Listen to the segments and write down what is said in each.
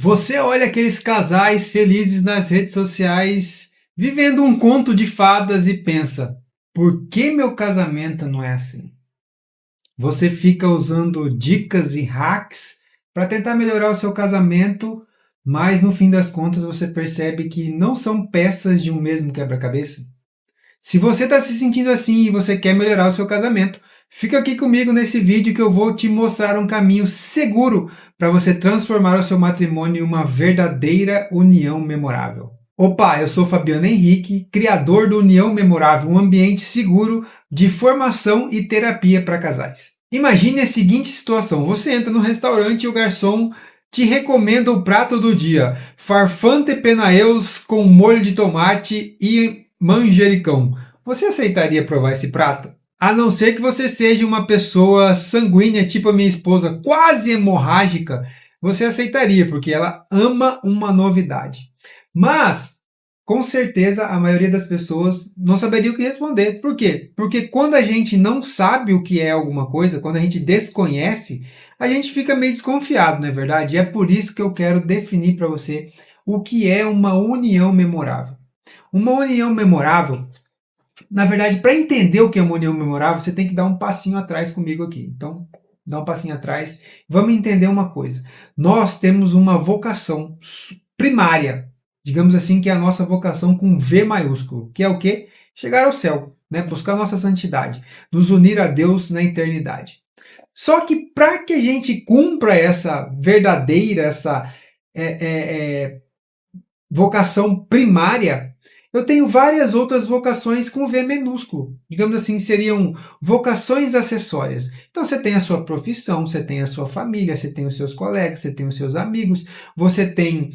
Você olha aqueles casais felizes nas redes sociais, vivendo um conto de fadas e pensa: por que meu casamento não é assim? Você fica usando dicas e hacks para tentar melhorar o seu casamento, mas no fim das contas você percebe que não são peças de um mesmo quebra-cabeça? Se você está se sentindo assim e você quer melhorar o seu casamento, fica aqui comigo nesse vídeo que eu vou te mostrar um caminho seguro para você transformar o seu matrimônio em uma verdadeira união memorável. Opa, eu sou Fabiano Henrique, criador do União Memorável, um ambiente seguro de formação e terapia para casais. Imagine a seguinte situação: você entra no restaurante e o garçom te recomenda o prato do dia: farfante penaeus com molho de tomate e manjericão. Você aceitaria provar esse prato? A não ser que você seja uma pessoa sanguínea, tipo a minha esposa, quase hemorrágica, você aceitaria, porque ela ama uma novidade. Mas, com certeza, a maioria das pessoas não saberia o que responder. Por quê? Porque quando a gente não sabe o que é alguma coisa, quando a gente desconhece, a gente fica meio desconfiado, não é verdade? E é por isso que eu quero definir para você o que é uma união memorável. Uma união memorável, na verdade, para entender o que é uma união memorável, você tem que dar um passinho atrás comigo aqui. Então, dá um passinho atrás. Vamos entender uma coisa. Nós temos uma vocação primária, digamos assim, que é a nossa vocação com V maiúsculo, que é o quê? Chegar ao céu, né? Buscar nossa santidade, nos unir a Deus na eternidade. Só que para que a gente cumpra essa verdadeira, essa vocação primária, eu tenho várias outras vocações com V minúsculo. Digamos assim, seriam vocações acessórias. Então você tem a sua profissão, você tem a sua família, você tem os seus colegas, você tem os seus amigos, você tem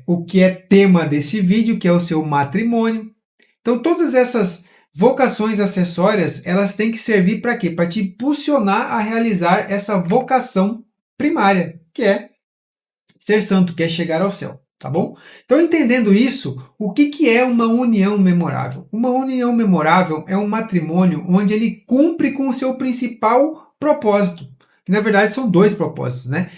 o que é tema desse vídeo, que é o seu matrimônio. Então todas essas vocações acessórias, elas têm que servir para quê? Para te impulsionar a realizar essa vocação primária, que é ser santo, que é chegar ao céu. Tá bom? Então, entendendo isso, o que é uma união memorável? Uma união memorável é um matrimônio onde ele cumpre com o seu principal propósito, que na verdade são dois propósitos, né?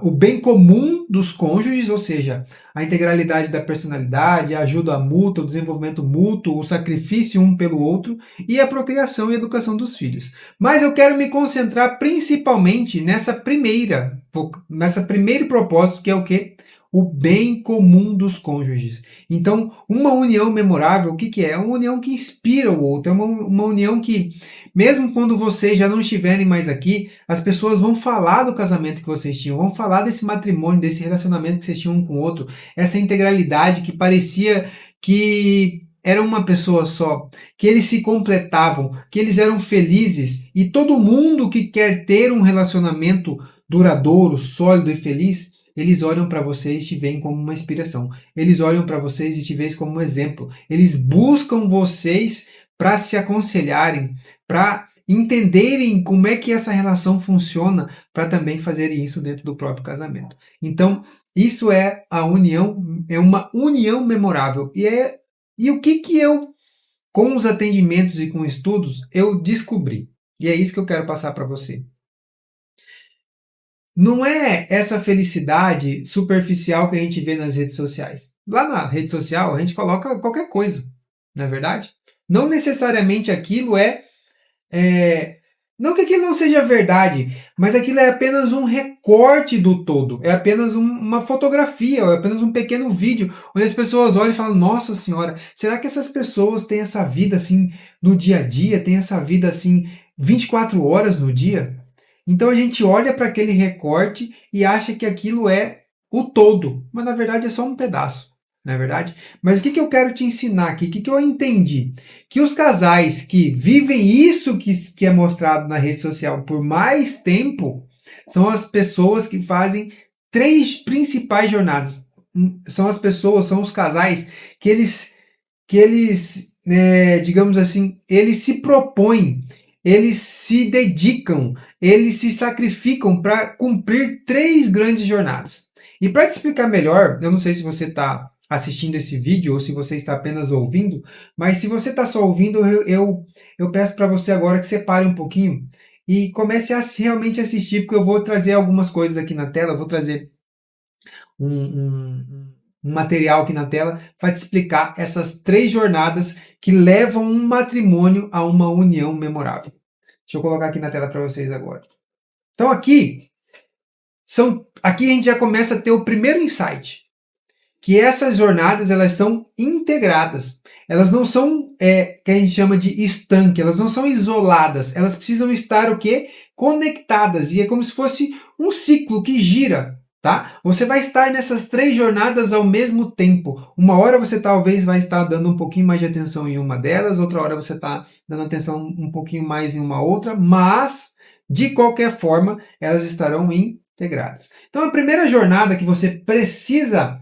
O bem comum dos cônjuges, ou seja, a integralidade da personalidade, a ajuda mútua, o desenvolvimento mútuo, o sacrifício um pelo outro e a procriação e educação dos filhos. Mas eu quero me concentrar principalmente nessa primeiro propósito, que é o quê? O bem comum dos cônjuges. Então, uma união memorável, o que é? É uma união que inspira o outro, é uma união que, mesmo quando vocês já não estiverem mais aqui, as pessoas vão falar do casamento que vocês tinham, vão falar desse matrimônio, desse relacionamento que vocês tinham um com o outro, essa integralidade que parecia que era uma pessoa só, que eles se completavam, que eles eram felizes, e todo mundo que quer ter um relacionamento duradouro, sólido e feliz, eles olham para vocês e te veem como uma inspiração. Eles olham para vocês e te veem como um exemplo. Eles buscam vocês para se aconselharem, para entenderem como é que essa relação funciona, para também fazerem isso dentro do próprio casamento. Então, isso é a união, é uma união memorável. E o que eu, com os atendimentos e com estudos, eu descobri? E é isso que eu quero passar para você. Não é essa felicidade superficial que a gente vê nas redes sociais. Lá na rede social a gente coloca qualquer coisa, não é verdade? Não necessariamente aquilo não que aquilo não seja verdade, mas aquilo é apenas um recorte do todo, é apenas uma fotografia, é apenas um pequeno vídeo, onde as pessoas olham e falam: nossa senhora, será que essas pessoas têm essa vida assim no dia a dia, têm essa vida assim 24 horas no dia? Então a gente olha para aquele recorte e acha que aquilo é o todo, mas na verdade é só um pedaço, não é verdade? Mas o que eu quero te ensinar aqui? O que eu entendi? Que os casais que vivem isso que é mostrado na rede social por mais tempo são as pessoas que fazem três principais jornadas. São as pessoas, são os casais que eles, digamos assim, eles se propõem, eles se dedicam, eles se sacrificam para cumprir três grandes jornadas. E para te explicar melhor, eu não sei se você está assistindo esse vídeo ou se você está apenas ouvindo, mas se você está só ouvindo, eu peço para você agora que você pare um pouquinho e comece a realmente assistir, porque eu vou trazer algumas coisas aqui na tela, eu vou trazer um material aqui na tela para te explicar essas 3 jornadas que levam um matrimônio a uma união memorável. Deixa eu colocar aqui na tela para vocês agora. Então aqui a gente já começa a ter o primeiro insight, que essas jornadas elas são integradas. Elas não são que a gente chama de estanque, elas não são isoladas, elas precisam estar o quê? Conectadas, e é como se fosse um ciclo que gira. Tá? Você vai estar nessas 3 jornadas ao mesmo tempo. Uma hora você talvez vai estar dando um pouquinho mais de atenção em uma delas, outra hora você está dando atenção um pouquinho mais em uma outra, mas de qualquer forma elas estarão integradas. Então a primeira jornada que você precisa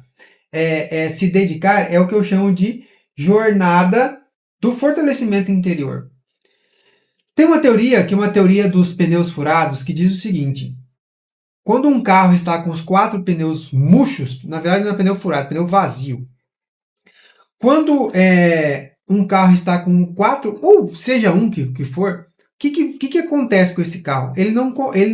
se dedicar é o que eu chamo de jornada do fortalecimento interior. Tem uma teoria, que é uma teoria dos pneus furados, que diz o seguinte: quando um carro está com os 4 pneus murchos, na verdade não é pneu furado, é pneu vazio. Quando um carro está com 4, ou seja um que for, o que acontece com esse carro? Ele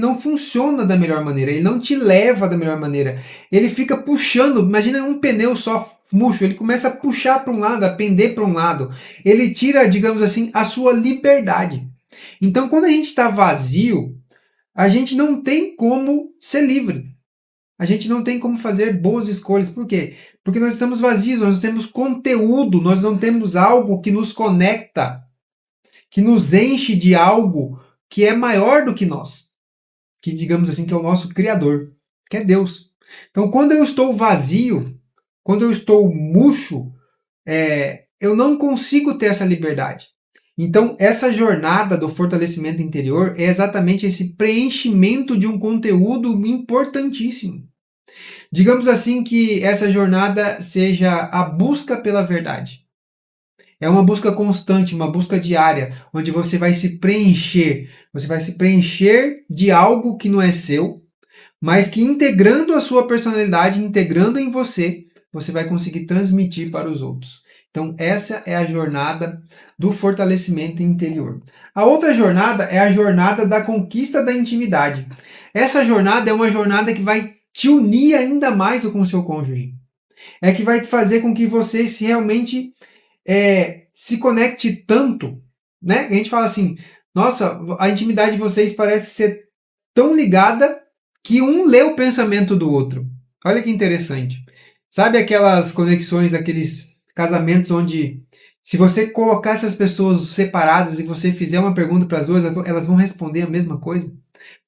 não funciona da melhor maneira, ele não te leva da melhor maneira. Ele fica puxando, imagina um pneu só murcho, ele começa a puxar para um lado, a pender para um lado. Ele tira, digamos assim, a sua liberdade. Então quando a gente está vazio, a gente não tem como ser livre. A gente não tem como fazer boas escolhas. Por quê? Porque nós estamos vazios, nós não temos conteúdo, nós não temos algo que nos conecta, que nos enche de algo que é maior do que nós. Que, digamos assim, que é o nosso Criador, que é Deus. Então, quando eu estou vazio, quando eu estou murcho, eu não consigo ter essa liberdade. Então, essa jornada do fortalecimento interior é exatamente esse preenchimento de um conteúdo importantíssimo. Digamos assim que essa jornada seja a busca pela verdade. É uma busca constante, uma busca diária, onde você vai se preencher. Você vai se preencher de algo que não é seu, mas que integrando a sua personalidade, integrando em você, você vai conseguir transmitir para os outros. Então, essa é a jornada do fortalecimento interior. A outra jornada é a jornada da conquista da intimidade. Essa jornada é uma jornada que vai te unir ainda mais com o seu cônjuge. É que vai fazer com que você realmente se conecte tanto, né? A gente fala assim, nossa, a intimidade de vocês parece ser tão ligada que um lê o pensamento do outro. Olha que interessante. Sabe aquelas conexões, aqueles casamentos onde se você colocar essas pessoas separadas e você fizer uma pergunta para as duas, elas vão responder a mesma coisa?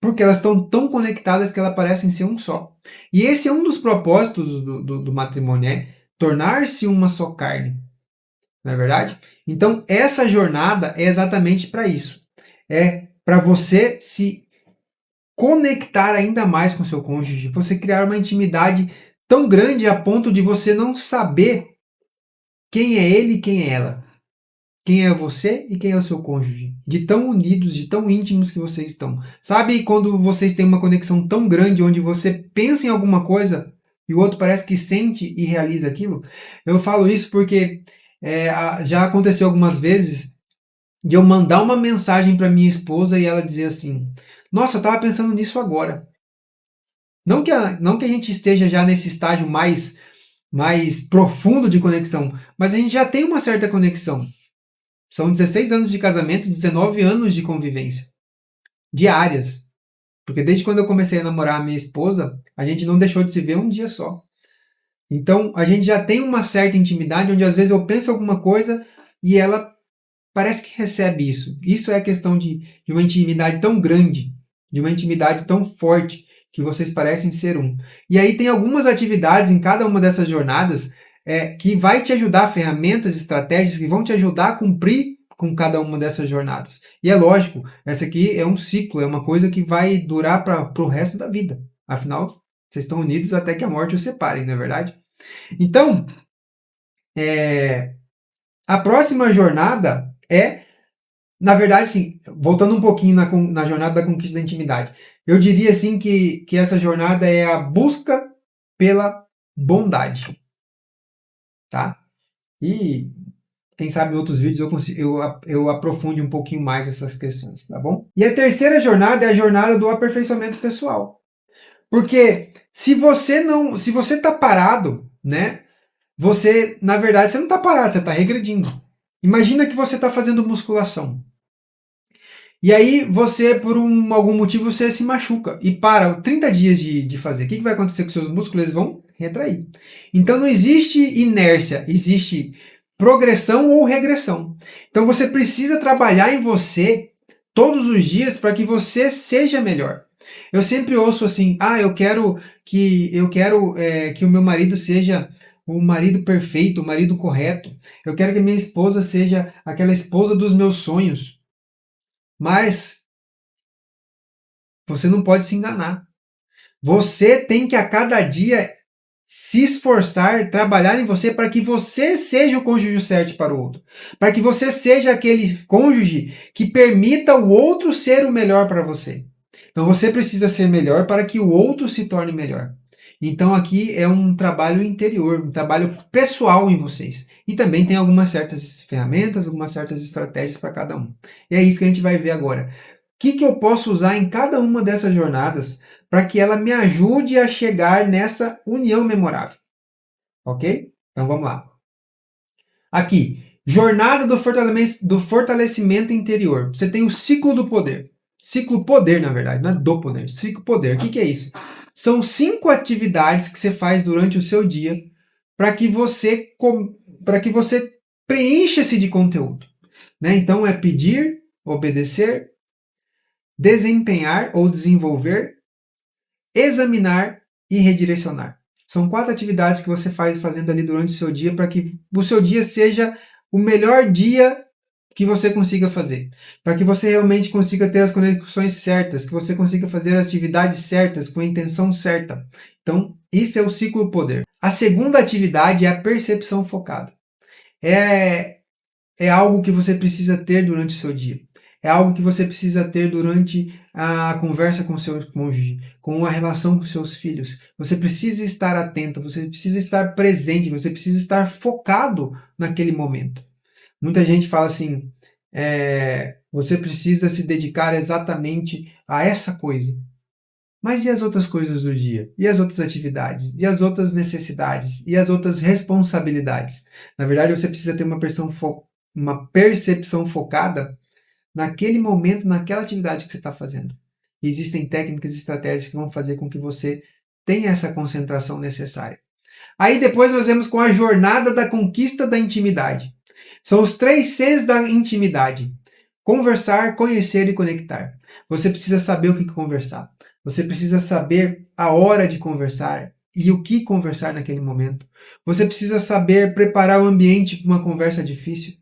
Porque elas estão tão conectadas que elas parecem ser um só. E esse é um dos propósitos do matrimônio, é tornar-se uma só carne. Não é verdade? Então, essa jornada é exatamente para isso. É para você se conectar ainda mais com seu cônjuge, você criar uma intimidade tão grande a ponto de você não saber quem é ele e quem é ela. Quem é você e quem é o seu cônjuge. De tão unidos, de tão íntimos que vocês estão. Sabe quando vocês têm uma conexão tão grande onde você pensa em alguma coisa e o outro parece que sente e realiza aquilo? Eu falo isso porque já aconteceu algumas vezes de eu mandar uma mensagem para minha esposa e ela dizer assim: nossa, eu estava pensando nisso agora. Não que a gente esteja já nesse estágio mais profundo de conexão, mas a gente já tem uma certa conexão. São 16 anos de casamento, 19 anos de convivência diárias. Porque desde quando eu comecei a namorar a minha esposa, a gente não deixou de se ver um dia só. Então, a gente já tem uma certa intimidade, onde às vezes eu penso alguma coisa e ela parece que recebe isso. Isso é a questão de uma intimidade tão grande, de uma intimidade tão forte, que vocês parecem ser um. E aí tem algumas atividades em cada uma dessas jornadas que vai te ajudar, ferramentas, estratégias que vão te ajudar a cumprir com cada uma dessas jornadas. E é lógico, essa aqui é um ciclo, é uma coisa que vai durar para o resto da vida. Afinal, vocês estão unidos até que a morte os separe, não é verdade? Então, a próxima jornada na verdade, sim, voltando um pouquinho na jornada da conquista da intimidade, eu diria assim que essa jornada é a busca pela bondade, tá? E Quem sabe em outros vídeos eu aprofunde um pouquinho mais essas questões, tá bom? E a terceira jornada é a jornada do aperfeiçoamento pessoal. Porque se você tá parado, né? Você, na verdade, você não tá parado, você tá regredindo. Imagina que você tá fazendo musculação. E aí você, por algum motivo, você se machuca e para 30 dias de fazer. O que vai acontecer com seus músculos? Eles vão retrair. Então não existe inércia, existe progressão ou regressão. Então você precisa trabalhar em você todos os dias para que você seja melhor. Eu sempre ouço assim, que o meu marido seja o marido perfeito, o marido correto. Eu quero que minha esposa seja aquela esposa dos meus sonhos. Mas você não pode se enganar. Você tem que a cada dia se esforçar, trabalhar em você para que você seja o cônjuge certo para o outro. Para que você seja aquele cônjuge que permita o outro ser o melhor para você. Então você precisa ser melhor para que o outro se torne melhor. Então aqui é um trabalho interior, um trabalho pessoal em vocês. E também tem algumas certas ferramentas, algumas certas estratégias para cada um. E é isso que a gente vai ver agora. Que eu posso usar em cada uma dessas jornadas para que ela me ajude a chegar nessa união memorável. Ok? Então vamos lá. Aqui, jornada do fortalecimento interior. Você tem o ciclo do poder. Ciclo poder, na verdade, não é do poder. Ciclo poder. O que é isso? São 5 atividades que você faz durante o seu dia para que você preencha-se de conteúdo. Né? Então é pedir, obedecer, desempenhar ou desenvolver, examinar e redirecionar. São 4 atividades que você faz fazendo ali durante o seu dia para que o seu dia seja o melhor dia que você consiga fazer. Para que você realmente consiga ter as conexões certas, que você consiga fazer as atividades certas, com a intenção certa. Então, isso é o ciclo poder. A segunda atividade é a percepção focada. É algo que você precisa ter durante o seu dia. É algo que você precisa ter durante a conversa com o seu cônjuge, com a relação com seus filhos. Você precisa estar atento, você precisa estar presente, você precisa estar focado naquele momento. Muita gente fala assim, você precisa se dedicar exatamente a essa coisa. Mas e as outras coisas do dia? E as outras atividades? E as outras necessidades? E as outras responsabilidades? Na verdade, você precisa ter uma percepção focada naquele momento, naquela atividade que você está fazendo. E existem técnicas e estratégias que vão fazer com que você tenha essa concentração necessária. Aí depois nós vemos com a jornada da conquista da intimidade. São os 3 Cs da intimidade. Conversar, conhecer e conectar. Você precisa saber o que conversar. Você precisa saber a hora de conversar e o que conversar naquele momento. Você precisa saber preparar o ambiente para uma conversa difícil.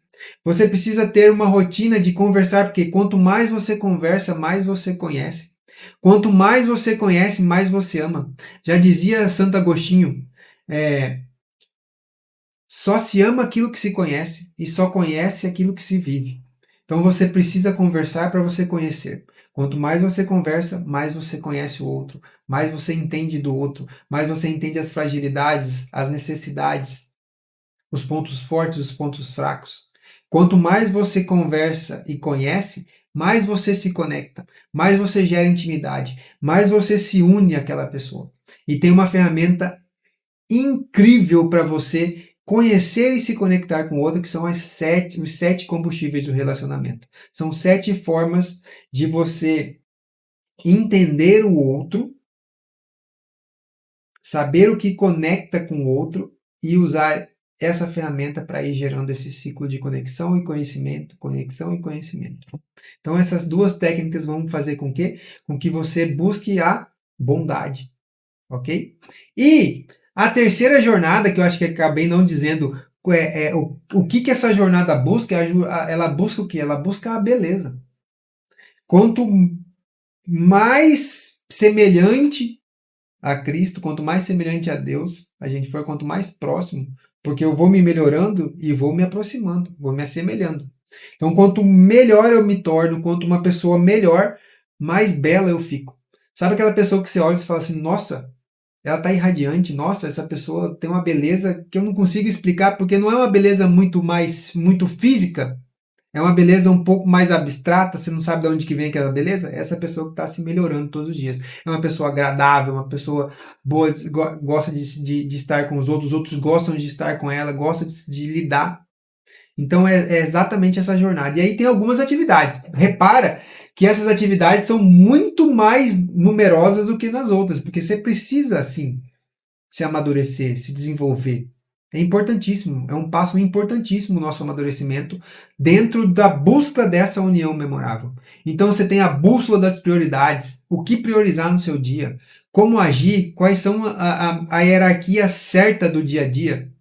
Você precisa ter uma rotina de conversar, porque quanto mais você conversa, mais você conhece. Quanto mais você conhece, mais você ama. Já dizia Santo Agostinho, só se ama aquilo que se conhece e só conhece aquilo que se vive. Então você precisa conversar para você conhecer. Quanto mais você conversa, mais você conhece o outro, mais você entende do outro, mais você entende as fragilidades, as necessidades, os pontos fortes, os pontos fracos. Quanto mais você conversa e conhece, mais você se conecta, mais você gera intimidade, mais você se une àquela pessoa. E tem uma ferramenta incrível para você conhecer e se conectar com o outro, que são os 7 combustíveis do relacionamento. São 7 formas de você entender o outro, saber o que conecta com o outro e usar essa ferramenta para ir gerando esse ciclo de conexão e conhecimento, conexão e conhecimento. Então essas 2 técnicas vão fazer com que você busque a bondade, ok? E a terceira jornada, que eu acho que acabei não dizendo o que essa jornada busca, ela busca o quê? Ela busca a beleza. Quanto mais semelhante a Cristo, quanto mais semelhante a Deus a gente for, quanto mais próximo, porque eu vou me melhorando e vou me aproximando, vou me assemelhando. Então, quanto melhor eu me torno, quanto uma pessoa melhor, mais bela eu fico. Sabe aquela pessoa que você olha e fala assim, nossa, ela está irradiante, nossa, essa pessoa tem uma beleza que eu não consigo explicar, porque não é uma beleza muito física, é uma beleza um pouco mais abstrata, você não sabe de onde que vem aquela beleza, essa pessoa que está se melhorando todos os dias. É uma pessoa agradável, uma pessoa boa, gosta de estar com os outros gostam de estar com ela, gosta de lidar. Então é exatamente essa jornada. E aí tem algumas atividades. Repara que essas atividades são muito mais numerosas do que nas outras, porque você precisa, assim, se amadurecer, se desenvolver. É importantíssimo, é um passo importantíssimo o nosso amadurecimento dentro da busca dessa união memorável. Então você tem a bússola das prioridades, o que priorizar no seu dia, como agir, quais são a hierarquia certa do dia a dia.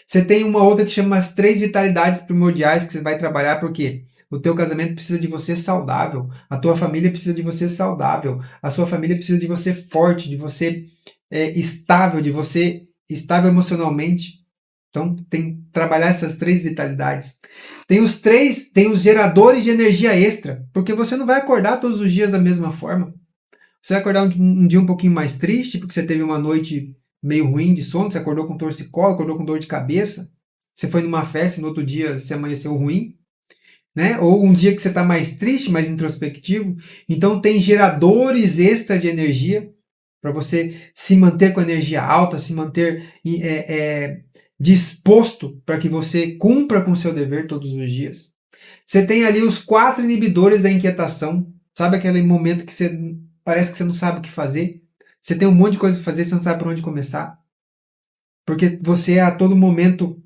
Você tem uma outra que chama as 3 vitalidades primordiais que você vai trabalhar, porque o teu casamento precisa de você saudável, a tua família precisa de você saudável, a sua família precisa de você forte, de você estável, de você estável emocionalmente. Então tem que trabalhar essas 3 vitalidades. Tem os geradores de energia extra, porque você não vai acordar todos os dias da mesma forma. Você vai acordar um dia um pouquinho mais triste, porque você teve uma noite meio ruim de sono, você acordou com torcicolo, acordou com dor de cabeça, você foi numa festa e no outro dia você amanheceu ruim, né? Ou um dia que você está mais triste, mais introspectivo. Então tem geradores extra de energia para você se manter com energia alta, se manter disposto para que você cumpra com o seu dever todos os dias. Você tem ali os 4 inibidores da inquietação. Sabe aquele momento que você parece que você não sabe o que fazer? Você tem um monte de coisa para fazer, você não sabe por onde começar. Porque você é a todo momento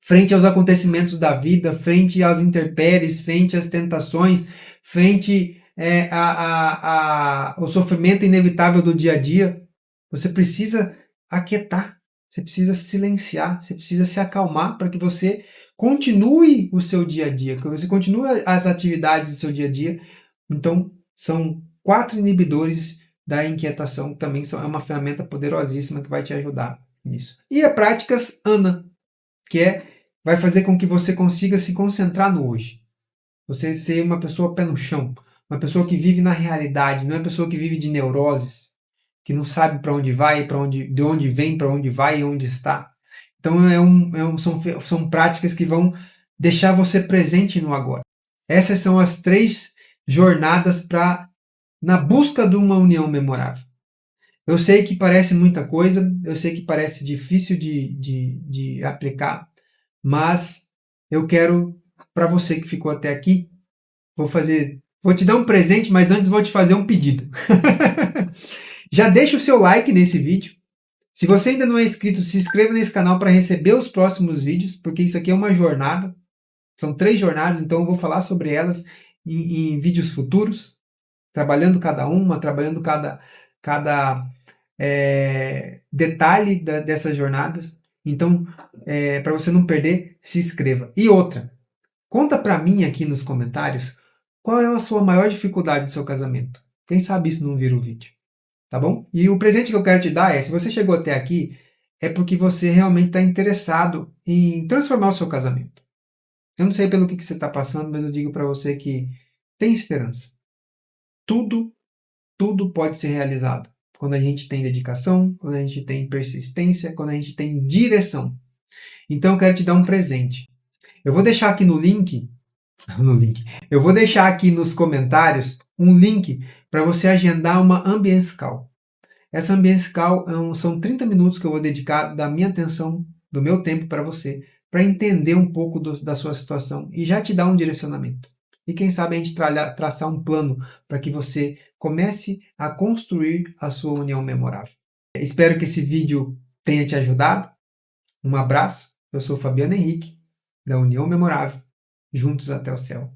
frente aos acontecimentos da vida, frente às intempéries, frente às tentações, frente ao sofrimento inevitável do dia a dia. Você precisa aquietar, você precisa silenciar, você precisa se acalmar para que você continue o seu dia a dia, que você continue as atividades do seu dia a dia. Então, são 4 inibidores da inquietação, que também é uma ferramenta poderosíssima que vai te ajudar nisso. E a práticas ANA, que vai fazer com que você consiga se concentrar no hoje. Você ser uma pessoa pé no chão, uma pessoa que vive na realidade, não é uma pessoa que vive de neuroses, que não sabe para onde vai, de onde vem, para onde vai e onde está. Então são práticas que vão deixar você presente no agora. Essas são as 3 jornadas na busca de uma união memorável. Eu sei que parece muita coisa, eu sei que parece difícil de aplicar, mas eu quero, para você que ficou até aqui, vou te dar um presente, mas antes vou te fazer um pedido. Já deixa o seu like nesse vídeo. Se você ainda não é inscrito, se inscreva nesse canal para receber os próximos vídeos, porque isso aqui é uma jornada. São 3 jornadas, então eu vou falar sobre elas em vídeos futuros, trabalhando cada uma, trabalhando cada detalhe dessas jornadas. Então, para você não perder, se inscreva. E outra, conta para mim aqui nos comentários qual é a sua maior dificuldade do seu casamento. Quem sabe isso não vira um vídeo, tá bom? E o presente que eu quero te dar se você chegou até aqui, é porque você realmente está interessado em transformar o seu casamento. Eu não sei pelo que você está passando, mas eu digo para você que tem esperança. Tudo pode ser realizado quando a gente tem dedicação, quando a gente tem persistência, quando a gente tem direção. Então eu quero te dar um presente. Eu vou deixar aqui eu vou deixar aqui nos comentários um link para você agendar uma Ambience Call. Essa Ambience Call são 30 minutos que eu vou dedicar da minha atenção, do meu tempo para você, para entender um pouco da sua situação e já te dar um direcionamento. E quem sabe a gente traçar um plano para que você comece a construir a sua união memorável. Espero que esse vídeo tenha te ajudado. Um abraço. Eu sou Fabiano Henrique, da União Memorável. Juntos até o céu.